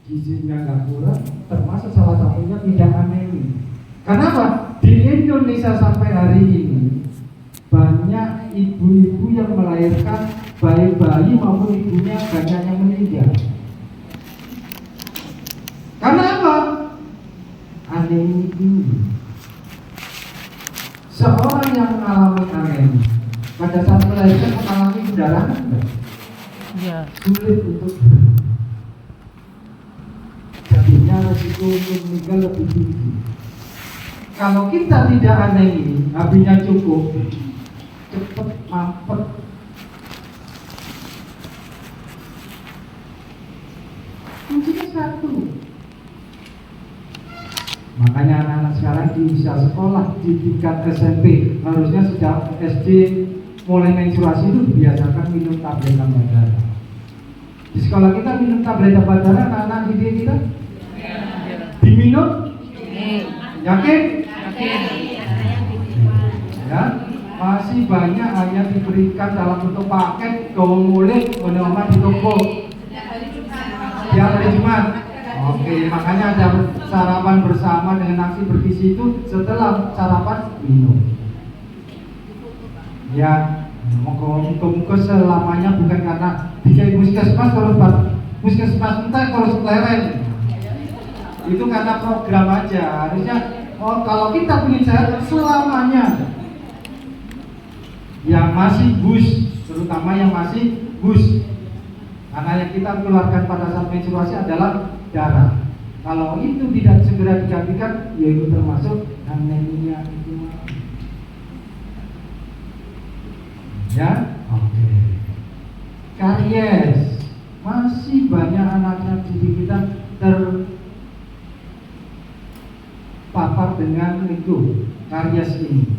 gizinya nggak kurang, termasuk salah satunya tidak anemi. Kenapa? Di Indonesia sampai hari ini banyak ibu-ibu yang melahirkan bayi-bayi maupun ibunya banyak yang meninggal. Karena apa? Anemi tinggi. Seorang yang mengalami anemi pada saat melahirkan mengalami pendarahan, Iya. sulit untuk jadinya resiko untuk meninggal lebih tinggi. Kalau kita tidak anemi, abinya cukup, cepat mampet. Kuncinya satu. Makanya anak-anak sekarang di usia sekolah di tingkat SMP harusnya sejak SD mulai menstruasi itu biasakan minum tablet tambah darah. Di sekolah kita minum tablet tambah darah, anak-anak didik kita diminum? Yakin? Ya, masih banyak hanya diberikan dalam bentuk paket, gaung mulik, menomah di toko. Tiap hari Jumat. Oke, makanya ada sarapan bersama dengan nasi bergizi itu setelah sarapan minum. Ya, muka-muka selamanya bukan karena bikin puskesmas entah kalau leren. Itu karena program aja. Harusnya kalau kita ingin sehat selamanya. Yang masih bus, terutama yang masih bus. Karena yang kita keluarkan pada saat menstruasi adalah darah. Kalau itu tidak segera digantikan, yaitu termasuk anemia itu. Ya, oke. Karies, masih banyak anak-anak didik kita terpapar dengan itu karies ini.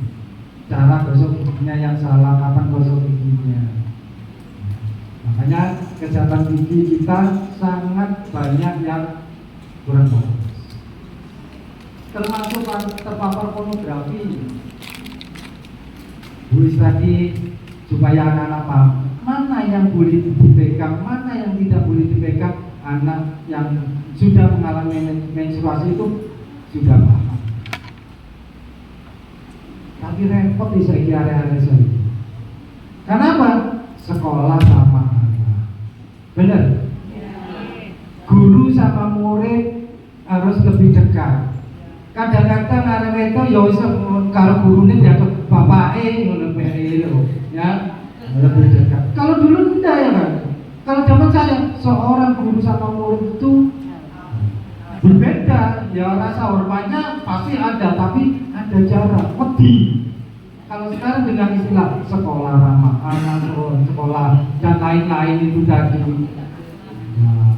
Cara gosok giginya yang salah, kapan gosok giginya. Makanya kesehatan gigi kita sangat banyak yang kurang bagus. Termasuk terpapar pornografi. Bu tadi supaya anak-anak paham mana yang boleh dipegang, mana yang tidak boleh dipegang. Anak yang sudah mengalami menstruasi itu sudah paham. Tapi repot di segi area-area saya. Kenapa? Sekolah sama anak. Benar? Guru sama murid harus lebih dekat. Kadang-kadang anak itu ya wis karo gurune dianggap bapake ngono bae lho, ya. Lebih dekat. Kalau dulu tidak ya kan? Kalau zaman saya seorang guru sama murid itu berbeda, ya rasa hormatnya pasti ada, tapi ada jarak, wedi. Kalau sekarang dengan istilah sekolah ramah anak, sekolah dan lain-lain itu tadi, nah,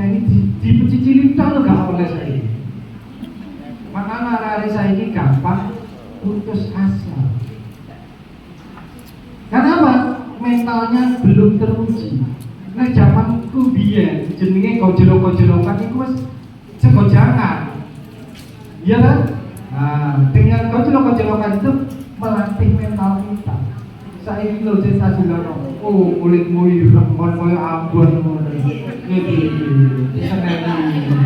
ini dipecicili tahu nggak oleh saya. Makanya hari saya ini gampang putus asa. Kenapa? Mentalnya belum teruji. Nah zaman biyen jenenge gojlok-gojlokan itu wis segojangan. Iya kan? Nah, dengan gojlok-gojlokan itu melatih mental kita. Saya ini loh cerita juga oh kulitmu ireng koyo ambon ngono.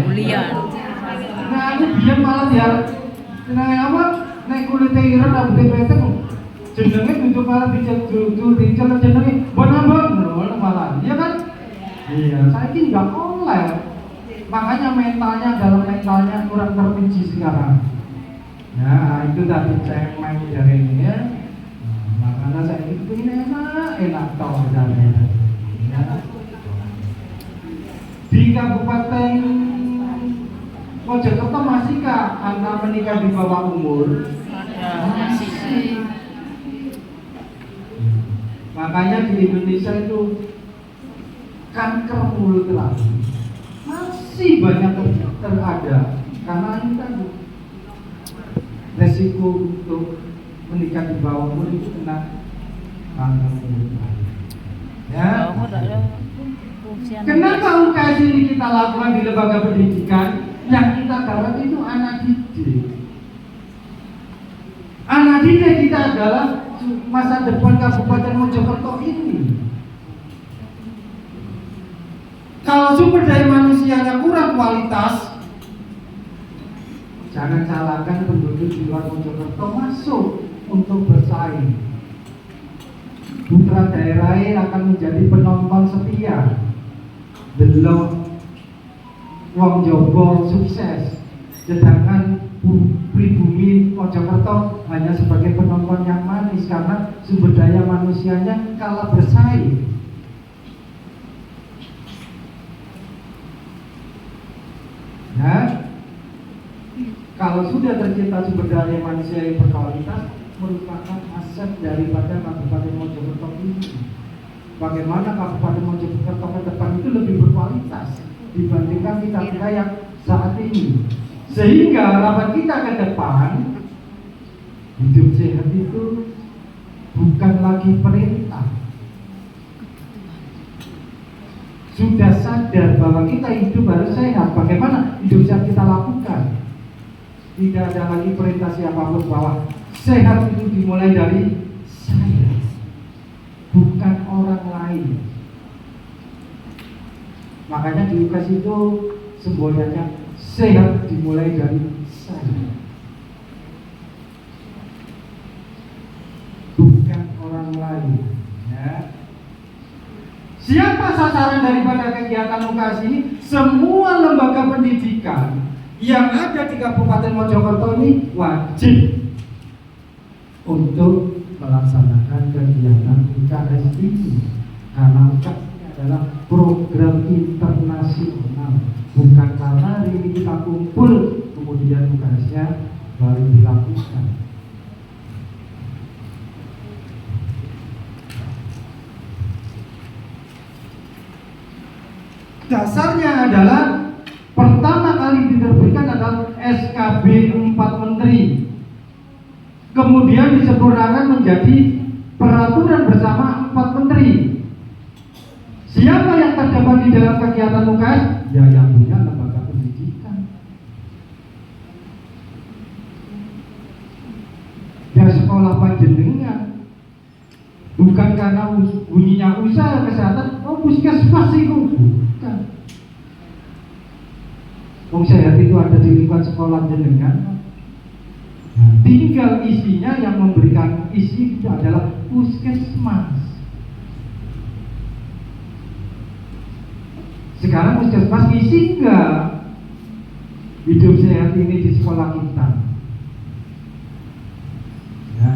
Kuliah. Nah, aku biar malah ya. Nah, apa? Nek kulite ireng rambut pesek jenenge untuk malah dicelok jenenge bon-bon ngono malah. Iya kan? Iya, saya ini enggak oleh. Makanya mentalnya kurang teruji sekarang. Nah, itu tadi cemeng dari ini ya. Makanya saya itu ini enak tau jalan. Ya. Di Kabupaten Mojokerto masihkah anak menikah di bawah umur? Masih. Makanya di Indonesia itu kanker mulut rahim masih banyak terada karena ini kan resiko untuk menikah di bawah umur itu kena kanker mulut rahim. Ya. Kenapa UKS ini kita lakukan di lembaga pendidikan? Yang kita garap itu anak didik. Anak didik kita adalah masa depan Kabupaten Mojokerto ini. Kalau sumber daya manusianya kurang kualitas, jangan salahkan penduduk di luar Mojokerto masuk untuk bersaing. Putra daerah akan menjadi penonton setia. Delok wong Jowo sukses, sedangkan pribumi Mojokerto hanya sebagai penonton yang manis karena sumber daya manusianya kalah bersaing. Ya, kalau sudah tercipta sumber daya manusia yang berkualitas, merupakan aset daripada Kabupaten Mojokerto ini. Bagaimana Kabupaten Mojokerto ke depan itu lebih berkualitas dibandingkan kita yang saat ini. Sehingga harapan kita ke depan, hidup sehat itu bukan lagi perintah. Sudah sadar bahwa kita hidup harus sehat. Bagaimana hidup sehat kita lakukan? Tidak ada lagi perintah siapapun bahwa sehat itu dimulai dari saya, bukan orang lain. Makanya di UKAS itu semboyannya sehat dimulai dari saya, bukan orang lain. Ya. Siapa sasaran daripada kegiatan UKAS ini? Semua lembaga pendidikan yang ada di Kabupaten Mojokerto ini wajib untuk melaksanakan kegiatan UKAS ini, karena UKAS ini adalah program internasional. Bukan karena hari ini kita kumpul kemudian UKAS-nya baru dilakukan. Dasarnya adalah pertama kali diterbitkan adalah SKB 4 Menteri, kemudian disempurnakan menjadi peraturan bersama 4 Menteri. Siapa yang terdapat di dalam kegiatan UKAS? Ya yang punya lembaga pendidikan. Ya sekolah panjenengan. Bukan karena bunyinya usaha kesehatan, oh puskesmas itu bukan. Wong sehat itu ada di lingkungan sekolah jenengan. Nah, tinggal isinya yang memberikan isi itu adalah puskesmas. Sekarang puskesmas isi enggak hidup sehat ini di sekolah kita. Ya.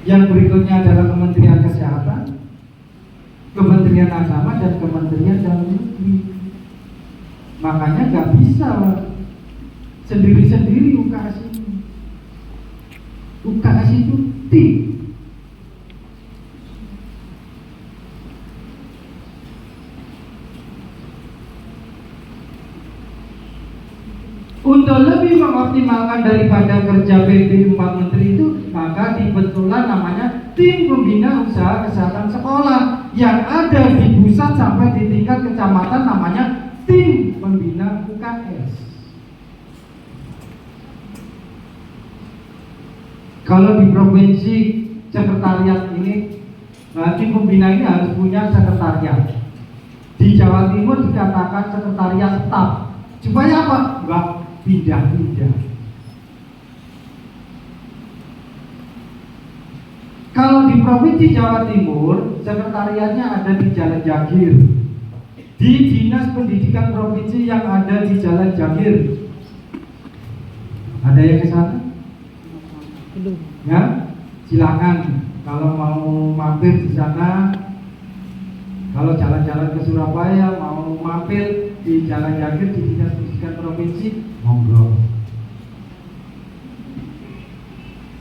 Yang berikutnya adalah Kementerian Kesehatan, Kementerian Agama, dan Kementerian Dalam Negeri. Makanya nggak bisa sendiri-sendiri UKAS ini. UKAS itu tim. Untuk lebih mengoptimalkan daripada kerja PP 4 Menteri itu, maka dibentuklah namanya Tim Pembina Usaha Kesehatan Sekolah yang ada di pusat sampai di tingkat kecamatan, namanya Tim Pembina UKS. Kalau di provinsi sekretariat ini, tim pembina ini harus punya sekretariat. Di Jawa Timur dikatakan sekretariat staf. Supaya apa? Enggak pindah-pindah. Kalau di provinsi Jawa Timur, sekretariatnya ada di Jalan Jagir. Di Dinas Pendidikan Provinsi yang ada di Jalan Jagir. Ada yang ke sana? Belum. Ya, silakan kalau mau mampir di sana. Kalau jalan-jalan ke Surabaya mau mampir di Jalan Jagir di Dinas Pendidikan Provinsi, monggo.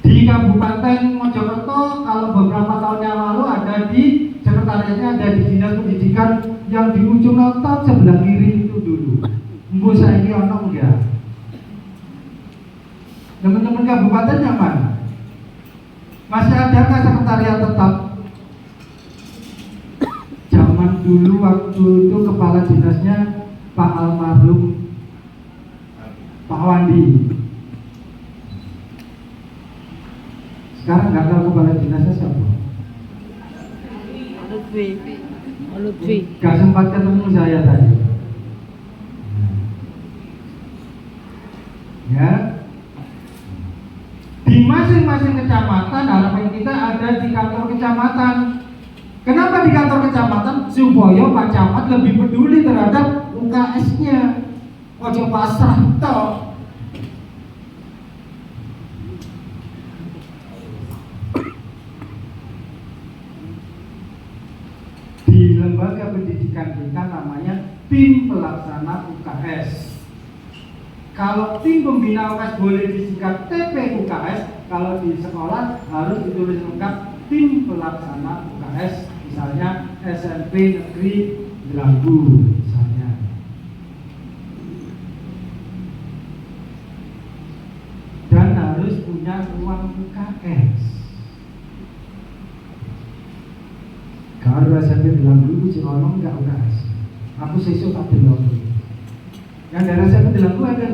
Di Kabupaten Mojokerto, kalau beberapa tahun yang lalu ada di sekretariatnya, ada di Dinas Pendidikan yang di ujung nonton sebelah kiri itu dulu. Mbu saya ini ono enggak? Teman-teman kabupaten yang mana? Masih adakah sekretariat tetap? Zaman dulu waktu itu kepala dinasnya Pak almarhum Pak Wandi. Sekarang nggak tahu kepala dinasnya siapa. Pak Lutfi. Gak sempat ketemu saya tadi. Ya, di masing-masing kecamatan harapan kita ada di kantor kecamatan. Kenapa di kantor kecamatan? Supaya Pak Camat lebih peduli terhadap UKS-nya. Ojo pasrah toh. Di lembaga pendidikan kita namanya tim pelaksana UKS. Kalau tim pembina UKS boleh disingkat TPUKS, kalau di sekolah harus ditulis lengkap tim pelaksana UKS, misalnya SMP Negeri Delanggu misalnya. Dan harus punya ruang UKS. Kalau SMP Delanggu itu Cilonong enggak UKS. Aku sesuk tak Delanggu. Yang daerah SMP Delanggu ada?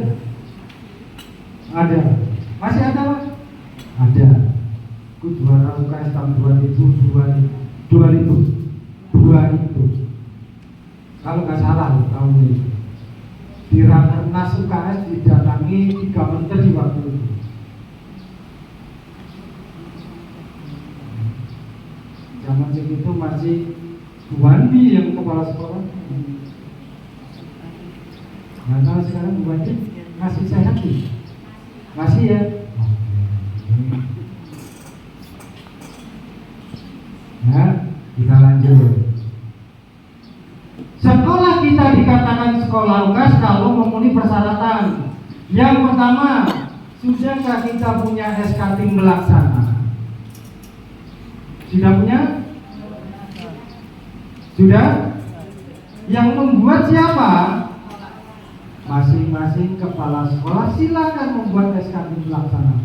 Ada. Masih ada Pak? Ada. Aku juara UKS tahun 2002 itu. Kalau nggak salah tahun ini. Di Rakernas UKS didatangi 3 menteri waktu itu. Zaman segitu masih Buandi yang kepala sekolah. Nah kalau sekarang Buandi masih sehat sih. Masih ya. Nah, kita lanjut. Sekolah kita dikatakan sekolah UKS kalau memenuhi persyaratan. Yang pertama, sudahkah kita punya SK tim pelaksana? Sudah punya? Sudah? Yang membuat siapa? Masing-masing kepala sekolah silakan membuat SK tim pelaksana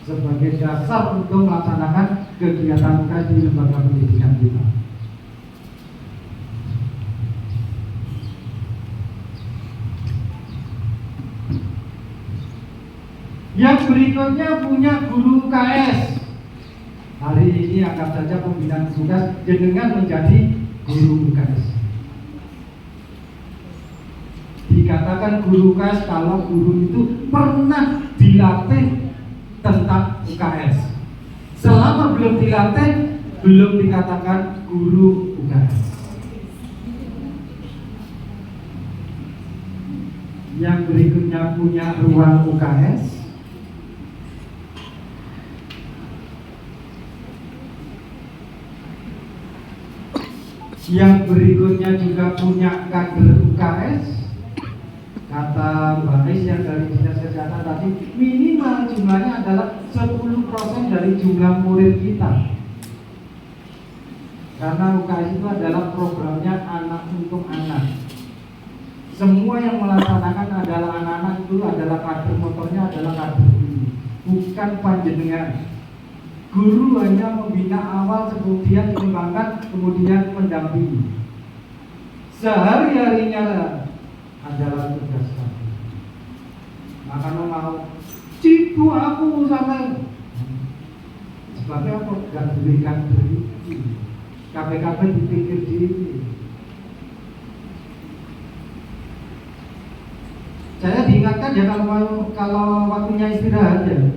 sebagai dasar untuk melaksanakan kegiatan UKS di lembaga pendidikan kita. Yang berikutnya punya guru UKS. Hari ini anggap saja pembinaan guru UKS jenengan menjadi guru UKS. Dikatakan guru UKS kalau guru itu pernah dilatih tentang UKS. Selama belum dilatih, belum dikatakan guru UKS. Yang berikutnya punya ruang UKS. Yang berikutnya juga punya kader UKS. Kata Mbak Ais yang dari Dinas Kesehatan tadi, minimal jumlahnya adalah 10% dari jumlah murid kita. Karena UKS itu adalah programnya anak untuk anak. Semua yang melaksanakan adalah anak-anak, itu adalah kader motornya adalah kader ini, bukan panjenengan. Guru hanya membina awal, kemudian dikembangkan, kemudian mendampingi. Sehari-harinya adalah tugas kami. Maka mau cipu aku sampai sebagai apa? Gak berikan diri. KPKP dipikir diri. Saya diingatkan ya kalau waktunya istirahat ya.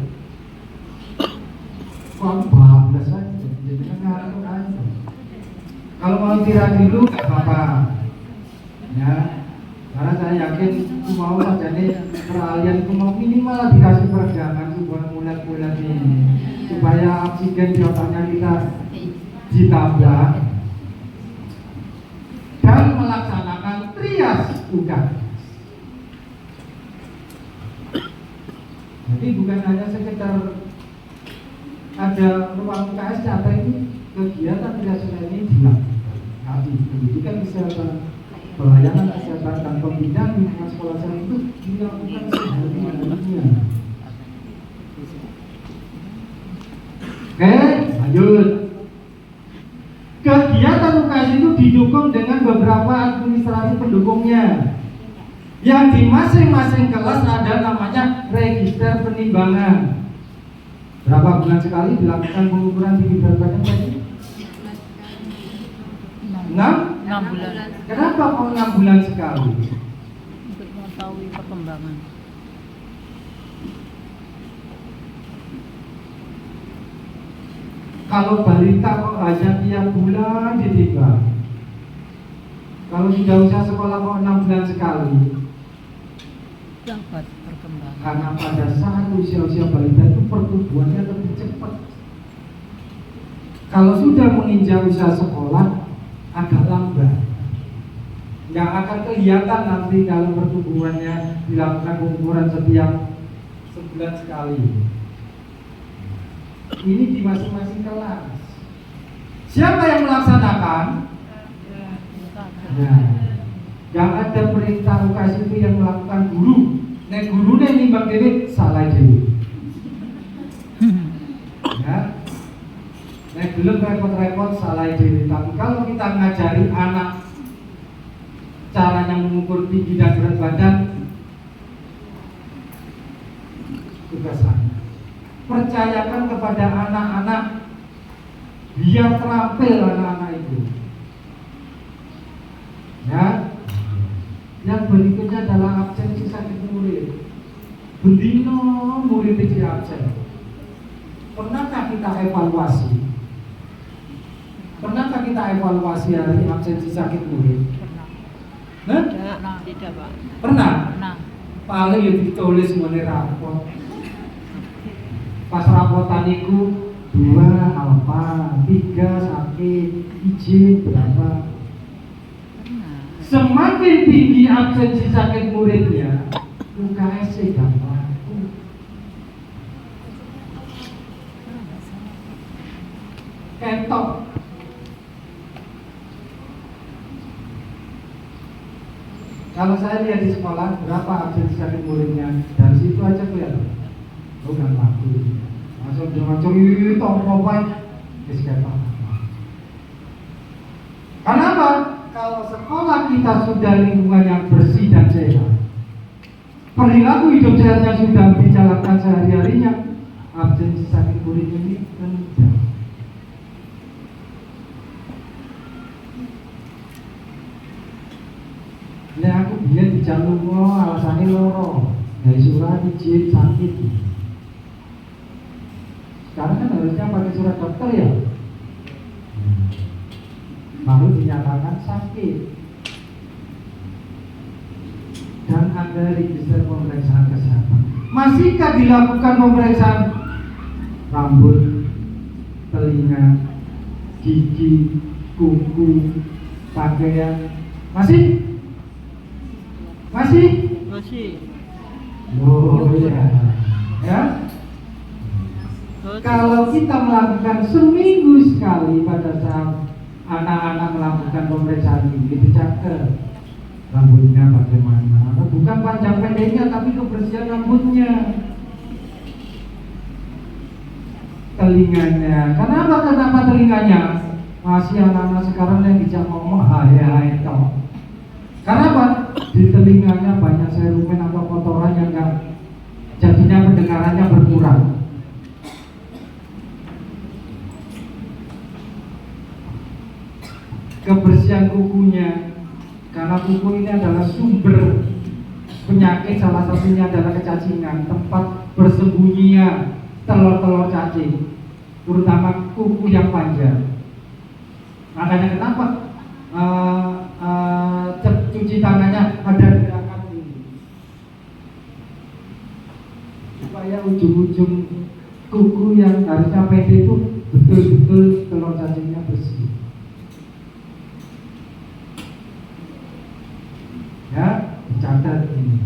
Kok bablas aja, jadi ngarep aja. Kalau mau istirahat dulu nggak apa-apa, ya. Karena saya yakin itu mau jadi peralihan itu mau minimal dikasih peregangan supaya mulet-mulet ini, supaya oksigen di otaknya kita ditambah dan melaksanakan trias UKS. Jadi bukan hanya sekedar ada ruang UKS, nyata ini kegiatan triasnya ini dilakukan. Tadi pendidikan kesehatan, pelayanan kesehatan dan pembinaan lingkungan sekolah saya itu dilakukan sehari-harinya. Oke, lanjut. Kegiatan UKS itu didukung dengan beberapa administrasi pendukungnya. Yang di masing-masing kelas ada namanya register penimbangan. Berapa bulan sekali dilakukan pengukuran tinggi berat badan tadi? 6 6 bulan. Kenapa kok 6 bulan sekali? Untuk mengetahui perkembangan. Kalau balita kok hanya tiap bulan ditinggal. Kalau sudah usia sekolah kok 6 bulan sekali. Dapat perkembangan. Karena pada saat usia-usia balita itu pertumbuhannya lebih cepat. Kalau sudah menginjak usia sekolah agak lambat. Nggak akan kelihatan nanti kalau pertumbuhannya dilakukan pengukuran setiap sebulan sekali. Ini di masing-masing kelas. Siapa yang melaksanakan? Nah, yang ada perintah UKS itu yang melakukan guru. Nek gurunya nimbang dhewe salah dhewe. Ya. Nek belum repot-repot salah dhewe. Tapi kalau kita ngajari anak caranya mengukur tinggi dan berat badan, tugas saya. Percayakan kepada anak-anak biar terampil anak-anak itu. Ya. Yang berikutnya adalah absensi sakit murid. Bendino murid itu absen. Pernahkah kita evaluasi? Pernahkah kita evaluasi hari absensi sakit murid? Nah? Tidak, Pak. Pernah? Pernah. Paling ya ditulis mengenai rapot. Pas rapotan itu 2 apa, 3 sakit, izin berapa. Semakin tinggi absensi sakit muridnya, UKS gampang. Ketok. Kalau saya lihat di sekolah berapa absensi sakit muridnya, dari situ aja kelihatan. Oh gampang. Langsung macam itu apa? Kesekian. Kenapa? Kalau sekolah kita sudah lingkungan yang bersih dan sehat, perilaku hidup sehatnya sudah dijalankan sehari-harinya, absensi sakit murid ini rendah. Nah aku biar di jalur alasannya loro, dari surat izin sakit. Sekarang kan harusnya pakai surat dokter ya. Lalu dinyatakan sakit dan ada register pemeriksaan kesehatan. Masihkah dilakukan pemeriksaan rambut, telinga, gigi, kuku, pakaian? Masih? Masih? Masih. Oh iya. Ya. Kalau kita melakukan seminggu sekali pada saat anak-anak melakukan pemeriksaan ini, dicatat rambutnya bagaimana, bukan panjang pendeknya tapi kebersihan rambutnya, telinganya. Kenapa telinganya? Masih anak-anak sekarang yang bisa ngomong hai itu. Kenapa? Di telinganya banyak serumen atau kotoran yang enggak, jadinya pendengarannya berkurang. Kebersihan kukunya, karena kuku ini adalah sumber penyakit, salah satunya adalah kecacingan, tempat bersembunyinya telur-telur cacing, terutama kuku yang panjang. Makanya kenapa cuci tangannya ada gerakan ini, supaya ujung-ujung kuku yang harusnya pendek itu betul-betul telur cacingnya bersih. Ya, dicatat ini.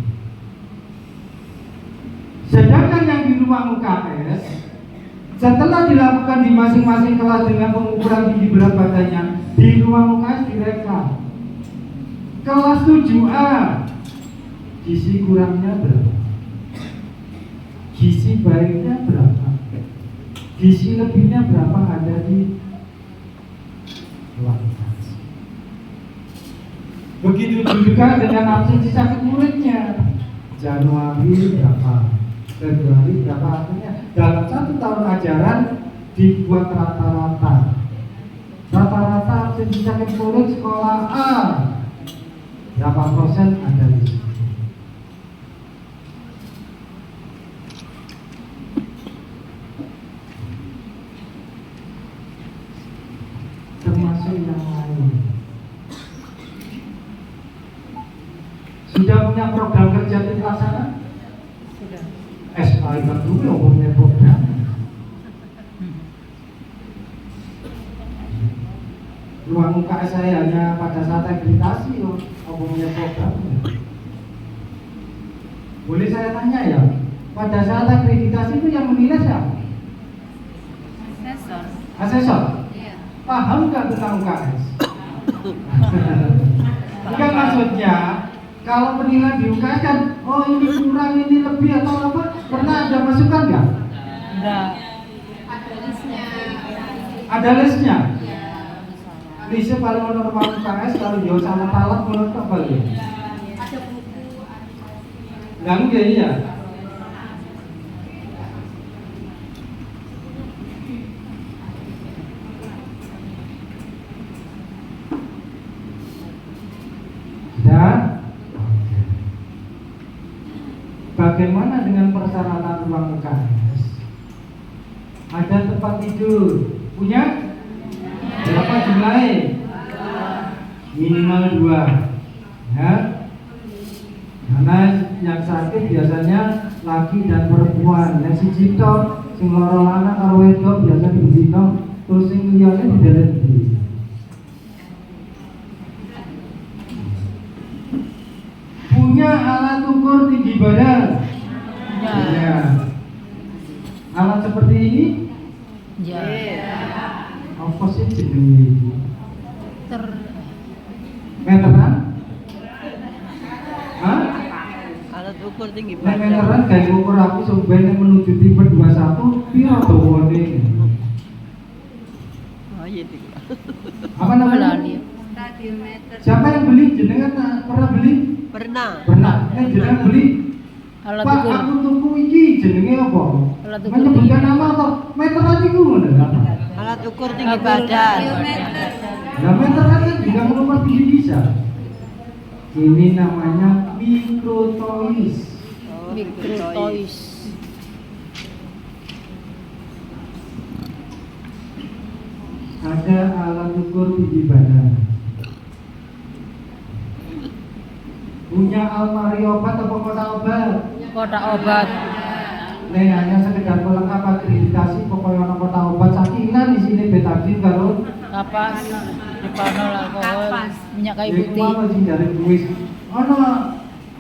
Sedangkan yang di ruang UKS, setelah dilakukan di masing-masing kelas dengan pengukuran tinggi berat badannya, di ruang UKS direkam. Kelas 7A, gizi kurangnya berapa? Gizi baiknya berapa? Gizi lebihnya berapa ada di ruang UKS. Begitu juga dengan absensi sakit muridnya. Januari berapa, Februari berapa, artinya dalam 1 tahun ajaran dibuat rata-rata rata-rata absensi sakit kulit sekolah A berapa persen ada di sini? Termasuk yang lain. Sudah punya program kerja di pelaksana? Sudah. SKI kan dulu yang punya program. Ruang UKS saya hanya pada saat akreditasi loh, punya program. Boleh saya tanya ya, pada saat akreditasi itu yang menilai siapa? Asesor. Asesor? Iya. Paham nggak tentang UKS? Bukan maksudnya kalau penilaian di UKS kan, oh ini kurang, ini lebih atau apa? Pernah ada masukan nggak? Enggak. Ada listnya. Ada listnya. Iya. Listnya paling normal UKS kalau jauh sama talak menurut apa ya? Ada buku, ada Yang enggak iya. Dan bagaimana dengan persyaratan ruang UKS? Ada tempat tidur, punya? Berapa jumlahnya? Minimal 2 ya. Karena yang sakit biasanya laki dan perempuan. Yang siji tok sing loro lanang karo wedok biasa dibina, terus sing liyane dideleti. Punya alat ukur tinggi badan? Ya. Ya. Alat seperti ini? Ya. Apa sih jenenge iki? Ter Meteran? Hah? alat ukur tinggi Nek badan. meteran gawe ukur aku sampeyan menuju tipe 21 piro dawane? Oh iya itu. Apa namanya? radiometer. Siapa yang beli? Jenengan pernah beli? Pernah. Pernah. Jenengan beli? Alat Pak, ukur. aku tuku iki jenenge apa? Alat ukur Menyebutkan nama atau meteran iku ngono apa? Alat ukur tinggi badan. Radiometer. Nah, meteran kan juga mengukur tinggi bisa. Ini namanya mikrotois. Oh, Mikrotois. Ada alat ukur tinggi badan. Punya almari obat atau kotak obat? Kotak obat. Nih hanya sekedar pelengkap akreditasi pokoknya ono kotak obat sakinan di sini betadin karo Kapas. Dipanol alkohol. Kapas. Minyak kayu iku putih. mau sing dari kuis. Ono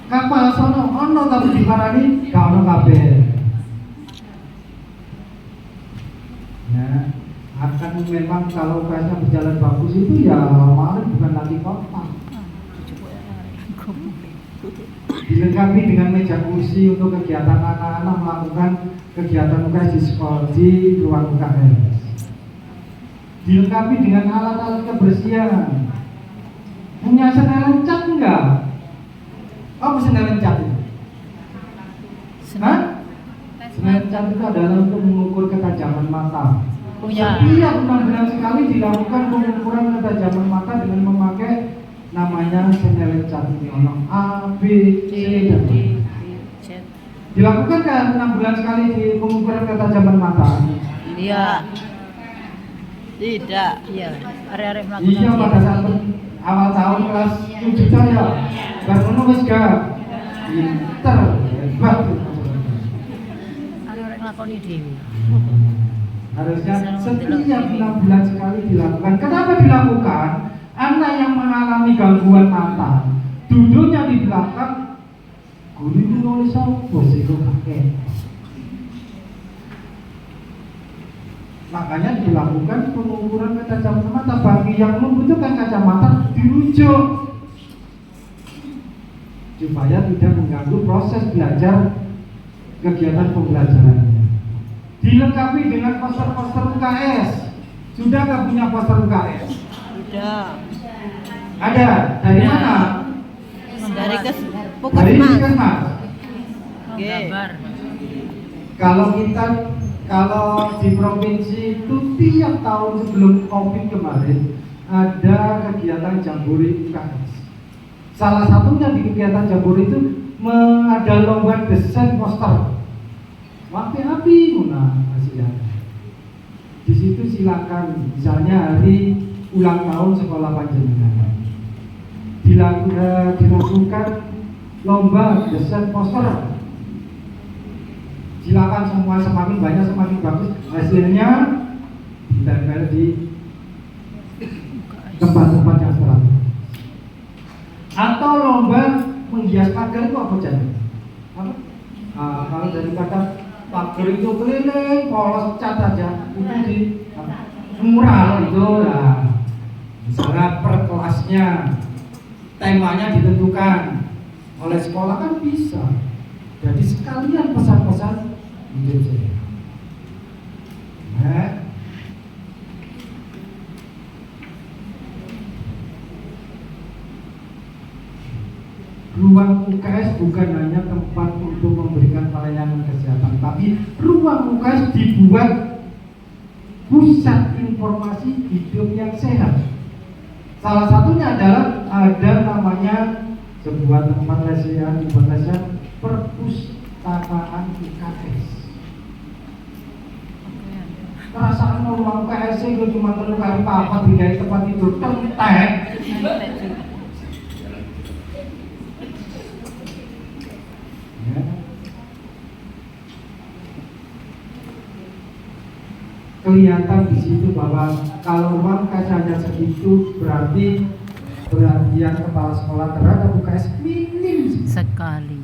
kapas ono tapi diparani gak ono kabeh. Ya, akan memang kalau UKS-nya berjalan bagus itu ya malah bukan lagi kotak. Dilengkapi dengan meja kursi untuk kegiatan anak-anak melakukan kegiatan UKS di sekolah di ruang UKS. Dilengkapi dengan alat-alat kebersihan. Punya senelan cat enggak? Apa senelan cat itu? Hah? Senelan cat itu adalah untuk mengukur ketajaman mata. Punya. Setiap 6 bulan sekali dilakukan pengukuran ketajaman mata dengan memakai namanya senelan cat ini ono A, B, C, dan D. Cet. Dilakukan kan 6 bulan sekali di pengukuran ketajaman mata. Iya. Tidak. Iya. Arek-arek melakukan. Iya pada saat awal tahun kelas 7 saya baru nulis gak pinter hebat. Arek-arek nglakoni dhewe. Harusnya setiap 6 bulan sekali dilakukan. Kenapa dilakukan? Anak yang mengalami gangguan mata duduknya di belakang guru itu nulis apa sih kok pakai. Makanya dilakukan pengukuran ketajaman mata bagi yang membutuhkan kacamata dirujuk supaya tidak mengganggu proses belajar kegiatan pembelajarannya. Dilengkapi dengan poster-poster UKS. Sudah nggak punya poster UKS? Sudah. Ada. Dari Ya. mana? Dari Dari Puskesmas. Puskesmas. Oke. Kalau di provinsi itu tiap tahun sebelum COVID kemarin ada kegiatan jambore UKS. Salah satunya di kegiatan jambore itu ada lomba desain poster. Api-api mana hasilnya. Di situ silakan, misalnya hari ulang tahun sekolah panjenengan, dilakukan lomba desain poster. Silakan semua, semakin banyak semakin bagus hasilnya, ditempel di tempat-tempat yang strategis. Atau lomba menghias pagar itu apa jadi? Apa? Kalau dari kata pagar itu keliling, polos cat aja, itu di mural itu lah. Misalnya per kelasnya, temanya ditentukan oleh sekolah kan bisa. Jadi sekalian pesan-pesan hidup saya. Ruang UKS bukan hanya tempat untuk memberikan pelayanan kesehatan, tapi ruang UKS dibuat pusat informasi hidup yang sehat. Salah satunya adalah ada namanya sebuah tempat lesehan, perpustakaan UKS. Perasaan ruang UKS itu cuma perlu kali papat di tempat tidur tentek. Kelihatan di situ bahwa kalau ruang UKS hanya segitu berarti perhatian kepala sekolah terhadap UKS minim sekali.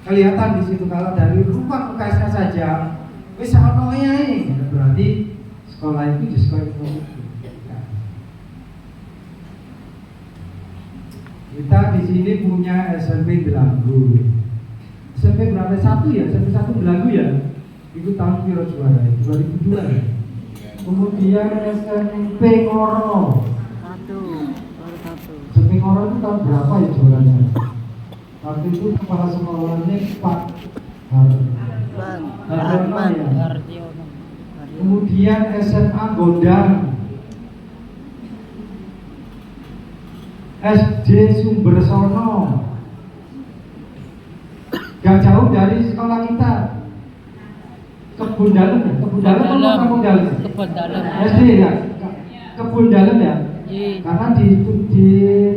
Kelihatan di situ kalau dari ruang UKS-nya saja wis ono ae, berarti sekolah itu di sekolah itu. Kita di sini punya SMP Belanggu. SMP berapa? Satu ya? SMP 1 Belanggu ya? Itu tahun piro juara? 2002 ya? Kemudian SMP Ngoro. Satu. SMP Ngoro itu tahun berapa ya juaranya? Waktu itu kepala sekolahnya Pak Arman ya? Ardiono. Kemudian SMA Gondang, SD Sumbersono, gak jauh dari sekolah kita. Kebun Dalem ya? Kebun Dalem apa Kampung Dalem? Kebun Dalem. SD ya? Kebun Dalem ya? Iya. Karena di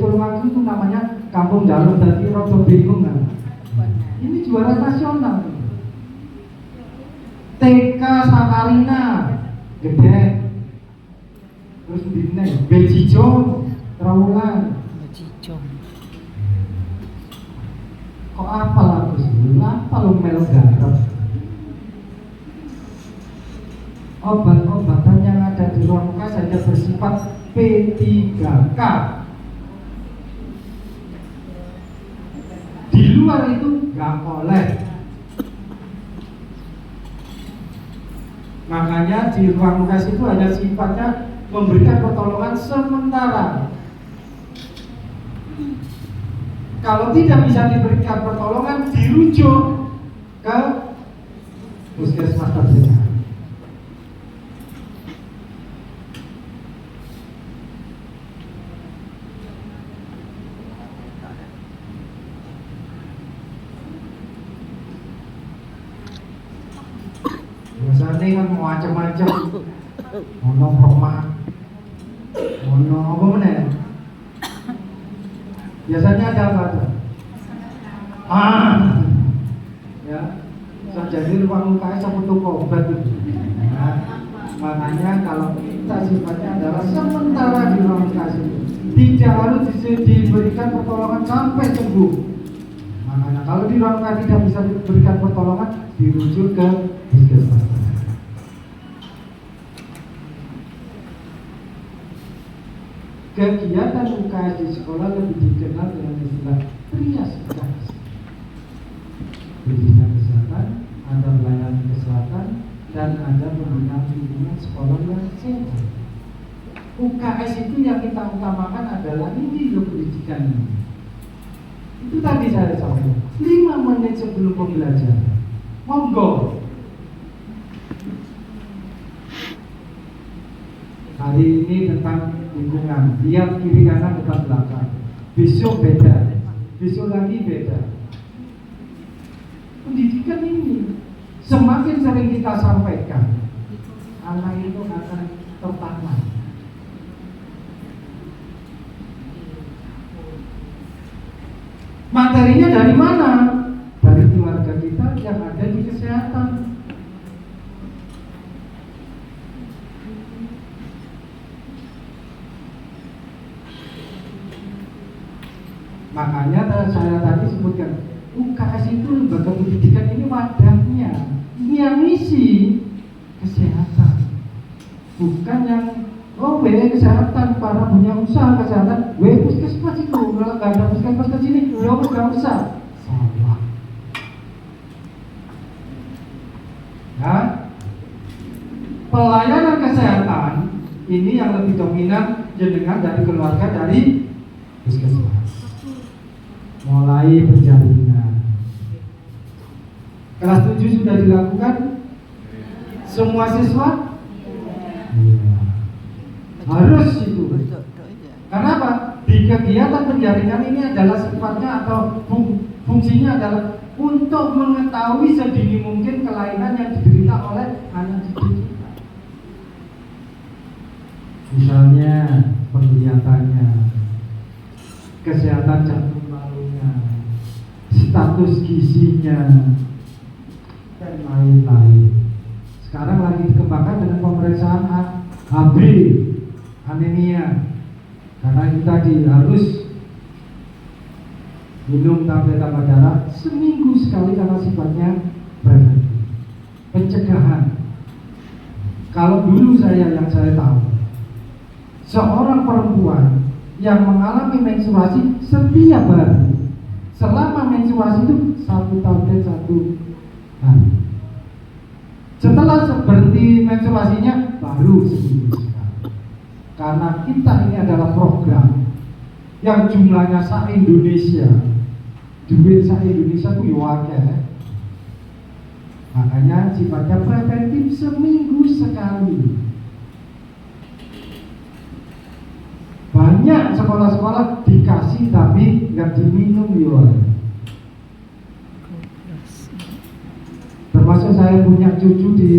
Tulungagung itu namanya Kampung Dalem, jadi rodo bingung kan? Ini juara nasional. TK Sakarina gede, terus Bine Bejijo Trawulan. Cicong. Kok apa lah terus? Apa lo melo garap? Obat-obatan yang ada di ruang UKS saja bersifat P3K. Di luar itu nggak boleh. Makanya di ruang UKS itu hanya sifatnya memberikan pertolongan sementara. Kalau tidak bisa diberikan pertolongan, dirujuk ke puskesmas terdekat. Biasanya kan macam-macam, ono rumah, ono apa mana? Biasanya ada apa tuh? Ya, jadi ruang UKS sama toko obat itu. Nah, makanya kalau kita sifatnya adalah sementara di ruang UKS itu, tidak harus diberikan pertolongan sampai sembuh. Makanya kalau di ruang UKS tidak bisa diberikan pertolongan, dirujuk ke puskesmas. Kegiatan UKS di sekolah lebih dikenal dengan istilah trias UKS. Pendidikan kesehatan, ada pelayanan kesehatan, dan ada pembinaan lingkungan sekolah yang sehat. UKS itu yang kita utamakan adalah ini loh pendidikan ini. Itu tadi saya sampaikan 5 menit sebelum pembelajaran. Monggo. Hari ini tentang lingkungan, lihat kiri kanan depan belakang. Besok beda, besok lagi beda. Pendidikan ini semakin sering kita sampaikan, anak itu akan tertanam. Materinya dari mana? Dari keluarga kita yang ada di kesehatan. Makanya saya tadi sebutkan UKS itu lembaga pendidikan ini wadahnya, ini yang misi kesehatan, bukan yang kesehatan para punya usaha kesehatan, puskesmas itu kalau nggak ada puskesmas ke sini, nggak usah. Salah. Ya, pelayanan kesehatan ini yang lebih dominan jenengan dari keluarga dari puskesmas. Mulai penjaringan. Kelas 7 sudah dilakukan? Semua siswa? Iya. Harus itu. Kenapa? Di kegiatan penjaringan ini adalah sifatnya atau fungsinya adalah untuk mengetahui sedini mungkin kelainan yang diderita oleh anak didik kita. Misalnya penglihatannya, kesehatan jantung parunya, status gizinya, dan lain-lain. Sekarang lagi dikembangkan dengan pemeriksaan HB, anemia. Karena itu tadi harus minum tablet tambah darah seminggu sekali karena sifatnya preventif, pencegahan. Kalau dulu yang saya tahu, seorang perempuan yang mengalami menstruasi setiap hari, selama menstruasi itu 1 tablet 1 hari. Setelah berhenti menstruasinya baru seminggu sekali. Karena kita ini adalah program yang jumlahnya se-Indonesia, duit se-Indonesia itu wakil. Makanya sifatnya preventif seminggu sekali. Banyak sekolah-sekolah dikasih tapi nggak diminum ya. Termasuk saya punya cucu di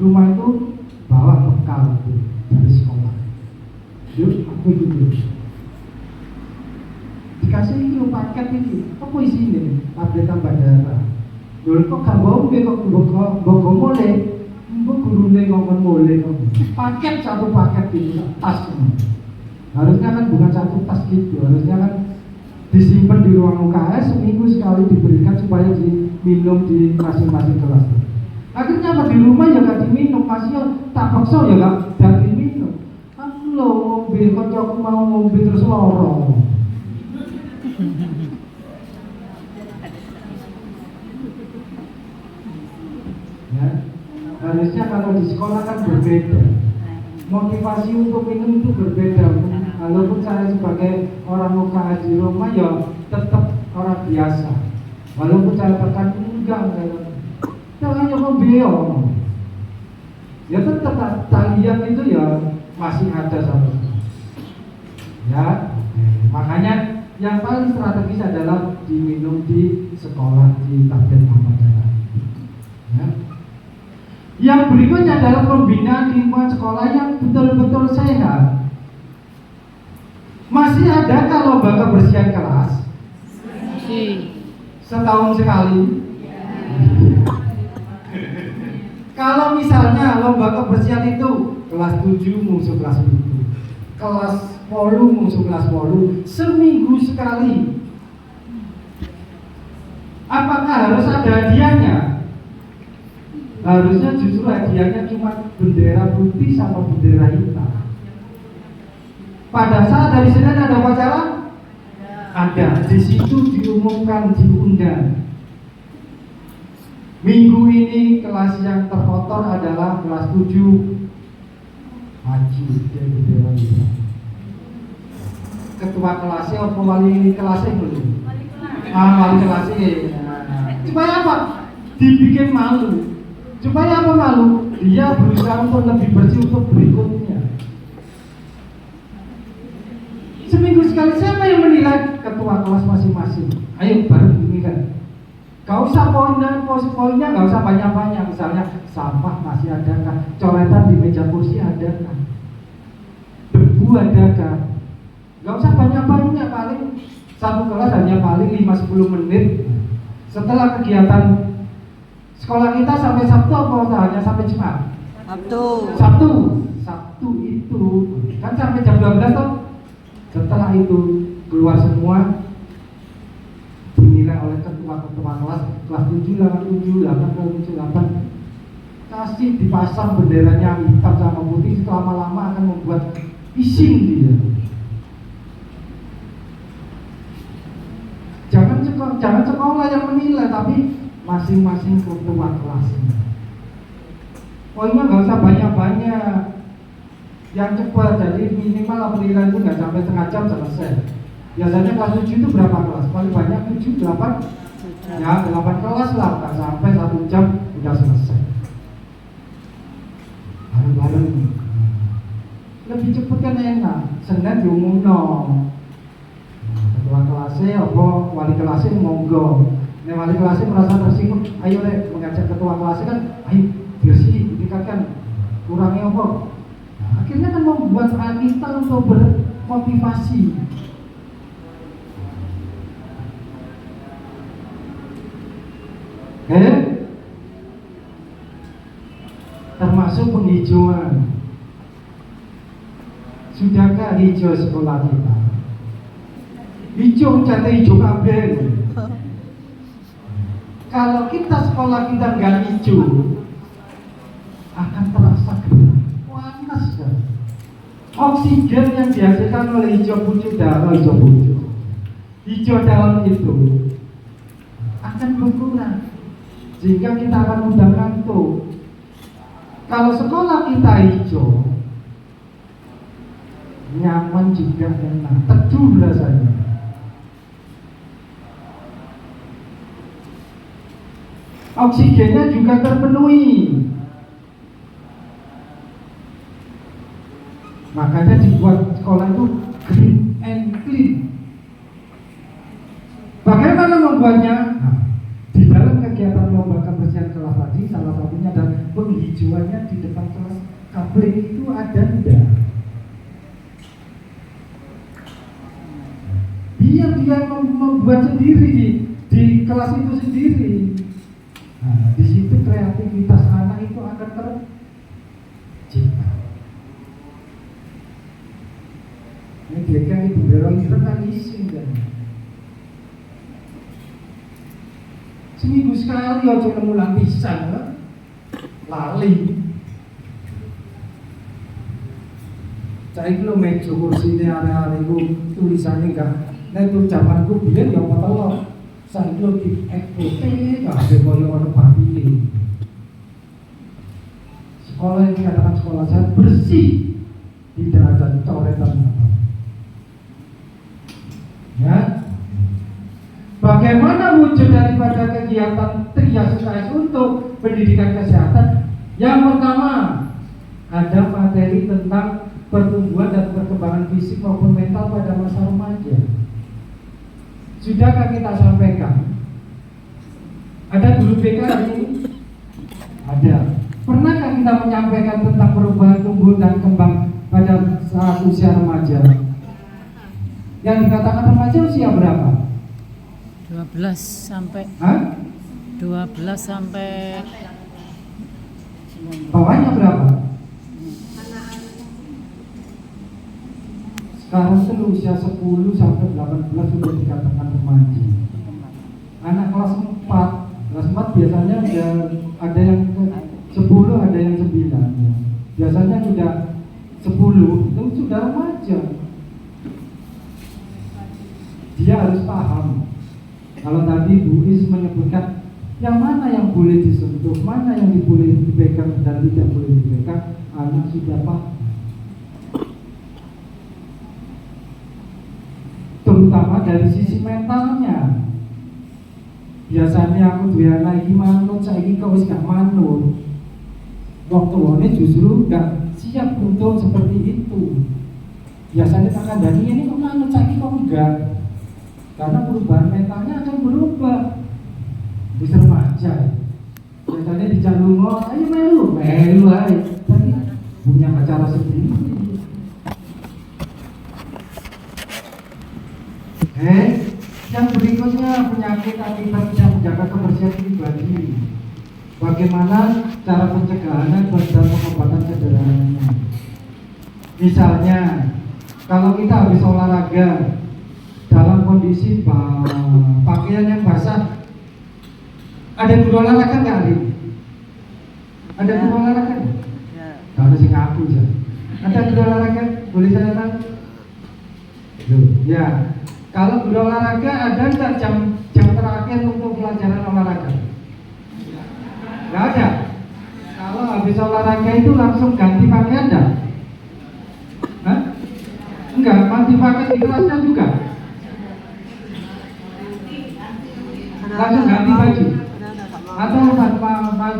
rumah itu bawa bekal itu dari sekolah. Yuk, aku gitu. Dikasih itu paket ini, apa isinya? Tablet tambah darah. Dulu kok gak mau kok boleh, mbok gurune ngomong boleh kok. Paket 1 paket ini tas. Harusnya kan bukan 1 tas gitu, harusnya kan disimpan di ruang UKS seminggu sekali diberikan supaya diminum di masing-masing kelas. Akhirnya apa di rumah ya gak diminum, masih tak paksa ya gak diminum. Aku loh mobil, kocok mau mobil terus lorong. Ya, harusnya kalau di sekolah kan berbeda. Motivasi untuk minum itu berbeda. Walaupun saya sebagai orang UKS di rumah ya tetap orang biasa. Walaupun saya tekan enggak. Jangan mobil. Ya tetap talian itu ya masih ada sama. Ya, makanya yang paling strategis adalah diminum di sekolah di tablet amal. Ya. Yang berikutnya adalah pembinaan lingkungan sekolah yang betul-betul sehat. Masih ada kalau lomba kebersihan kelas? Setahun sekali. Kalau misalnya lomba kebersihan itu kelas 7 musuh kelas 7, kelas 10 musuh kelas 10, seminggu sekali. Apakah harus ada hadiahnya? Harusnya justru hadiahnya cuma bendera putih sama bendera hitam. Pada saat dari Senin ada upacara? Ada. Di situ diumumkan, diundang. Minggu ini kelas yang terkotor adalah kelas 7. Maju dia bendera hitam. Ketua kelasnya atau wali kelasnya belum? Wali kelasnya. Supaya apa? Dibikin malu. Supaya apa malu? Dia berusaha untuk lebih bersih untuk berikutnya. seminggu sekali. Siapa yang menilai? Ketua kelas masing-masing. Ayo bareng dinilai. Gak usah poinnya gak usah banyak-banyak. Misalnya sampah masih adakah, coretan di meja kursi adakah, debu adakah. Gak usah banyak-banyak, paling satu kelas hanya paling 5-10 menit. Setelah kegiatan sekolah kita sampai Sabtu apa hanya sampai Jumat? Sabtu itu kan sampai jam 12 toh. Setelah itu keluar semua, dinilai oleh ketua-ketua kelas 7, 8, 7, 8, 8. Kasih dipasang benderanya hitam sama putih, itu lama-lama akan membuat ising dia. Jangan sekolah yang menilai, tapi masing-masing ketua kelas. Poinnya nggak usah banyak-banyak, yang cepat. Jadi minimal penilaian itu nggak sampai setengah jam selesai. Biasanya kelas 7 itu berapa kelas? Paling banyak 7, 8 ya 8 kelas lah, nggak sampai 1 jam udah selesai. Bareng-bareng lebih cepet kan enak. Senin diumumno ketua kelasnya apa wali kelasnya monggo. Nek wali kelasnya merasa tersinggung, ayo deh mengajak ketua kelasnya kan, ayo bersih ditingkatkan, kurangnya apa. Nah, akhirnya kan membuat kita untuk bermotivasi. Termasuk penghijauan. Sudahkah hijau sekolah kita? Hijau jatuh hijau kabel. Kalau kita sekolah kita nggak hijau, akan terasa gelap, panas kan? Oksigen yang dihasilkan oleh hijau pucuk daun, hijau daun itu akan berkurang, sehingga kita akan mudah ngantuk. Kalau sekolah kita hijau, nyaman juga enak, teduh rasanya. Oksigennya juga terpenuhi. Makanya dibuat sekolah itu green and clean. Bagaimana membuatnya? Nah, di dalam kegiatan lomba kebersihan kelas tadi, salah satunya adalah penghijauannya di depan kelas. Kabling itu ada enggak? Biar dia membuat sendiri di kelas itu sendiri. Nah, di situ kreativitas anak itu akan tercipta. Ini mereka ibu berong itu kan ising kan. Seminggu sekali aja nemu lapisan, lali. Saya itu meja kursi ini area-area itu tulisannya enggak. Nah itu zamanku biar ya apa tahu. Saya itu di FPT nggak ada koyo orang pagi. Sekolah ini katakan sekolah saya bersih, tidak ada coretan apa. Ya, bagaimana wujud daripada kegiatan Trias UKS untuk pendidikan kesehatan? Yang pertama, ada materi tentang pertumbuhan dan perkembangan fisik maupun mental pada masa remaja. Sudahkah kita sampaikan? Ada guru BK ini? Ada. Pernahkah kita menyampaikan tentang perubahan tumbuh dan kembang pada saat usia remaja? Yang dikatakan remaja usia berapa? 12 sampai Hah? 12 sampai Bawahnya berapa? Sekarang itu usia 10 sampai 18 sudah dikatakan remaja. Anak kelas 4 biasanya ada yang ke 10, ada yang 9 ya. Biasanya sudah 10 itu sudah remaja. Dia harus paham. Kalau tadi Bu Is menyebutkan yang mana yang boleh disentuh, mana yang boleh dipegang dan tidak boleh dipegang, anak sudah paham. Terutama dari sisi mentalnya. Biasanya aku duwe anak iki manut, saiki kok wis gak manut. Wong tuane justru gak siap untuk seperti itu. biasanya tak kandani ini kok manut saiki kok enggak, karena perubahan mentalnya akan berubah. Bisa remaja biasanya dijak lungo, ayo melu aja, tapi punya acara sendiri. Yang berikutnya penyakit akibat tidak menjaga kebersihan pribadi. Bagaimana cara pencegahannya dan pengobatan sederhananya? Misalnya, kalau kita habis olahraga dalam kondisi pakaian yang basah, ada guru olahraga nggak hari? Ada guru olahraga? Kalau sih ngaku ya. Ada guru olahraga? Boleh saya tanya? Ya. Kalau guru olahraga ada nggak jam terakhir untuk pelajaran olahraga? Nggak ada. Kalau habis olahraga itu langsung ganti pakaian enggak? Hah? Enggak, ganti pakaian di kelasnya juga. Langsung ganti baju. Atau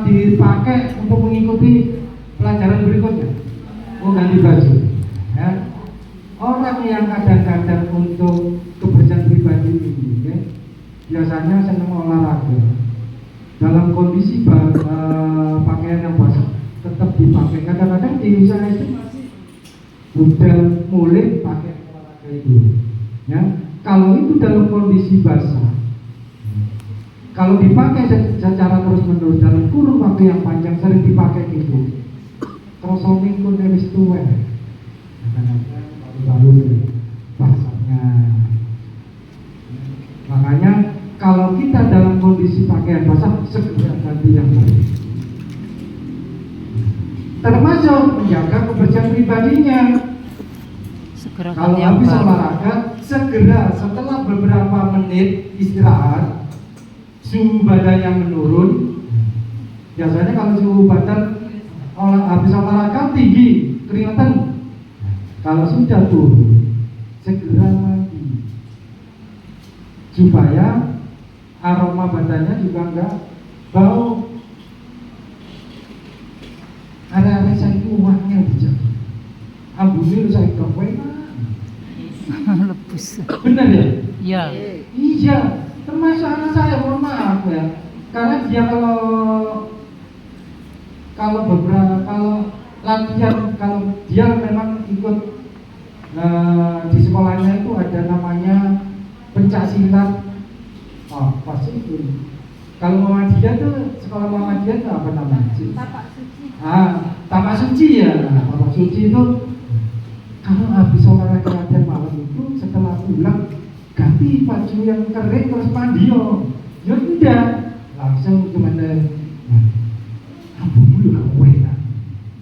dipakai untuk mengikuti pelajaran berikutnya. Oh, ganti baju. Ya. Orang yang kadang-kadang untuk kebersihan pribadi ini, ya, biasanya senang olahraga. Dalam kondisi pakaian yang basah tetap dipakai. Kadang-kadang di usaha itu masih udah mulai pakai olahraga itu. Ya, kalau itu dalam kondisi basah, kalau dipakai secara terus-menerus dalam kurun waktu yang panjang, sering dipakai gitu, terus pun habis tua. Kadang-kadang baru basahnya. Makanya kalau kita dalam kondisi pakaian basah, segera ganti yang baru. Termasuk menjaga kebersihan pribadinya. Segera Kalau ganti yang habis baru. olahraga, segera setelah beberapa menit istirahat, suhu badan yang menurun. Biasanya kalau suhu badan habis olahraga tinggi, keringetan. Kalau sudah turun, segera mandi supaya aroma badannya juga enggak bau. Ada saya itu wangi dijaga. Ambune saya gawe. Lebus. Benar ya? Ya. Iya, termasuk anak saya, mohon maaf ya. Karena dia kalau latihan, kalau dia memang ikut di sekolahnya itu ada namanya pencaksilat. Apa sih itu? Kalau Muhammadiyah tuh, sekolah Muhammadiyah itu apa namanya? Tapak suci. Tapak suci ya. Tapak suci itu kalau habis olahraga latihan malam itu setelah pulang ganti baju yang kering terus mandi yo. Ya tidak, langsung cuma ampun dulu kamu enak.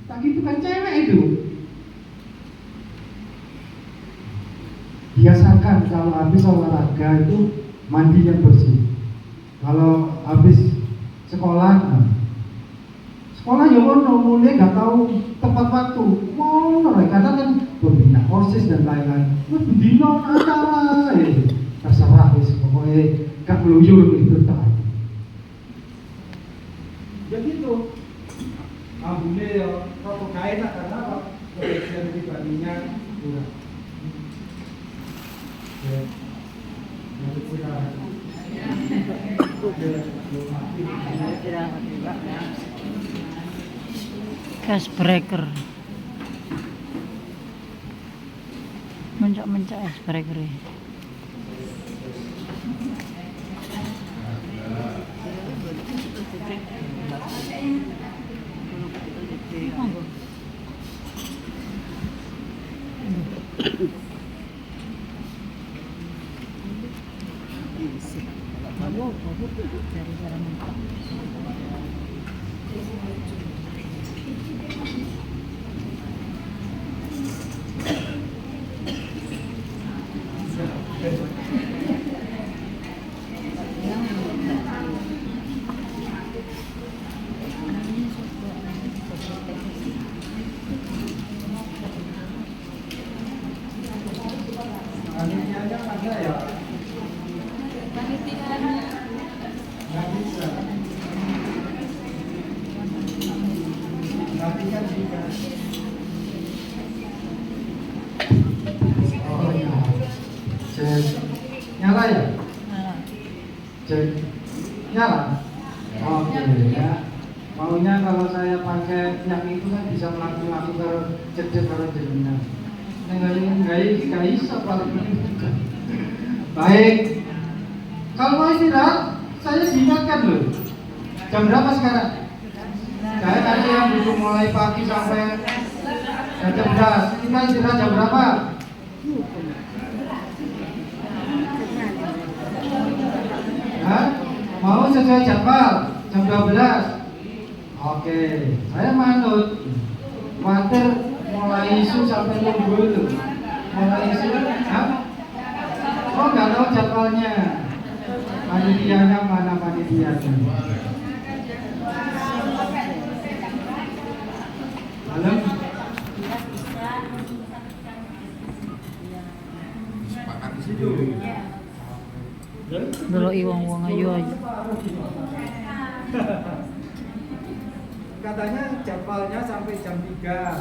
Tak gitu kan cewek itu. Biasakan kalau habis olahraga itu mandi yang bersih. Kalau habis sekolah, sekolah ya mulai nggak tahu tepat waktu. Karena kan pembina OSIS dan lain-lain. Bendino acara, terserah pokoknya gak meluyur gitu tak. Ya gitu. Ambune ya kok gak enak karena apa? Kebersihan pribadinya kurang. Ya. Lanjut silakan. Gas breaker. Mencak-mencak es breaker. Dari barang mentah. Panitianya ada ya? Nggak bisa. Tapi kan juga nyala ya? Nah, Cek. Nyala? Oke ya. Maunya kalau saya pakai yang itu kan bisa melaku-laku kalau cedek kalau jenengan. Nggak bisa paling juga. Baik. Kalau mau istirahat, saya diingatkan loh. Jam berapa sekarang? Saya tadi yang duduk mulai pagi sampai jam 11. Kita istirahat jam berapa? Hah? Mau sesuai jadwal jam 12. Oke, saya manut. Khawatir mulai isu sampai nunggu itu. Mulai isu, hah? Oh nggak tahu jadwalnya. Panitianya mana panitianya? Halo? dulu iwang-wang ayo aja. Katanya jadwalnya sampai jam 3.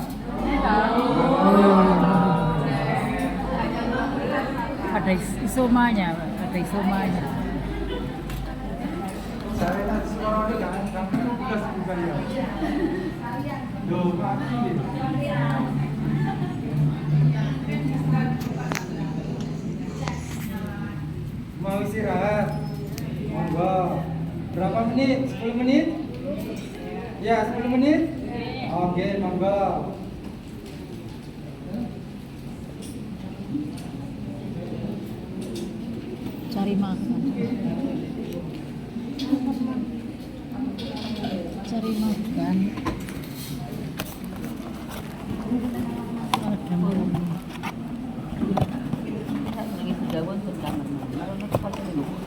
Ada isomanya, ada isomanya. Saya nanti sekarang ini jangan sampai tugas juga ya. Loh, mati. Mau istirahat? Monggo. Berapa menit? 10 menit? Ya, 10 menit? Oke, monggo. Cari makan. Cari makan. Ada makan. Lagi 3 bulan ke kamar. Lalu nak pasal dulu.